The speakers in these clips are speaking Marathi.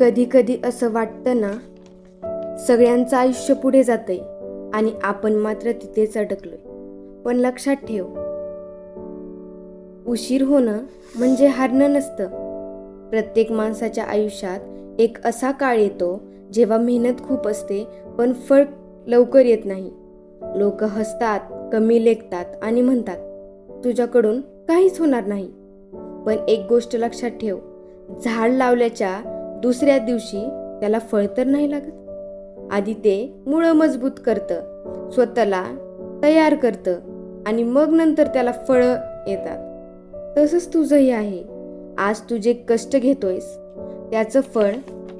कधी कधी असं वाटतं ना, सगळ्यांचं आयुष्य पुढे जातंय आणि आपण मात्र तिथेच अडकलोय. पण लक्षात ठेव, उशीर होणं म्हणजे हारणं नसतं. प्रत्येक माणसाच्या आयुष्यात एक असा काळ येतो जेव्हा मेहनत खूप असते पण फळ लवकर येत नाही. लोक हसतात, कमी लेखतात आणि म्हणतात तुझ्याकडून काहीच होणार नाही. पण एक गोष्ट लक्षात ठेव, झाड लावल्याच्या दुसऱ्या दिवशी त्याला फळ तर नाही लागत. आधी ते मुळं मजबूत करतं, स्वतःला तयार करतं आणि मग नंतर त्याला फळं येतात. तसंच तुझंही आहे. आज तू जे कष्ट घेतोयस त्याचं फळ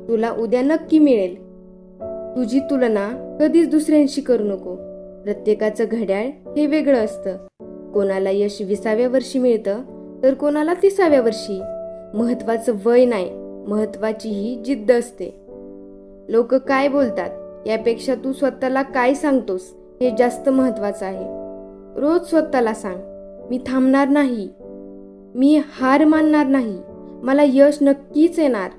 तुला उद्या नक्की मिळेल. तुझी तुलना कधीच दुसऱ्यांशी करू नको. प्रत्येकाचं घड्याळ हे वेगळं असतं. कोणाला यश 20व्या वर्षी मिळतं तर कोणाला 30व्या वर्षी. महत्वाचं वय नाही, महत्वाची ही जिद्द असते. लोक काय बोलतात यापेक्षा तू स्वतःला काय सांगतोस हे जास्त महत्वाचं आहे. रोज स्वतःला सांग, मी थांबणार नाही, मी हार मानणार नाही, मला यश नक्कीच येणार.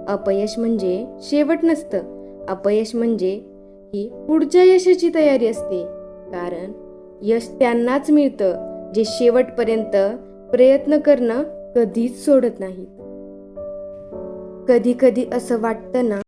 अपयश म्हणजे शेवट नसतं. अपयश म्हणजे ही पुढच्या यशाची तयारी असते. कारण यश त्यांनाच मिळतं जे शेवटपर्यंत प्रयत्न करणं कधीच सोडत नाहीत. कधी कधी असं वाटतं ना,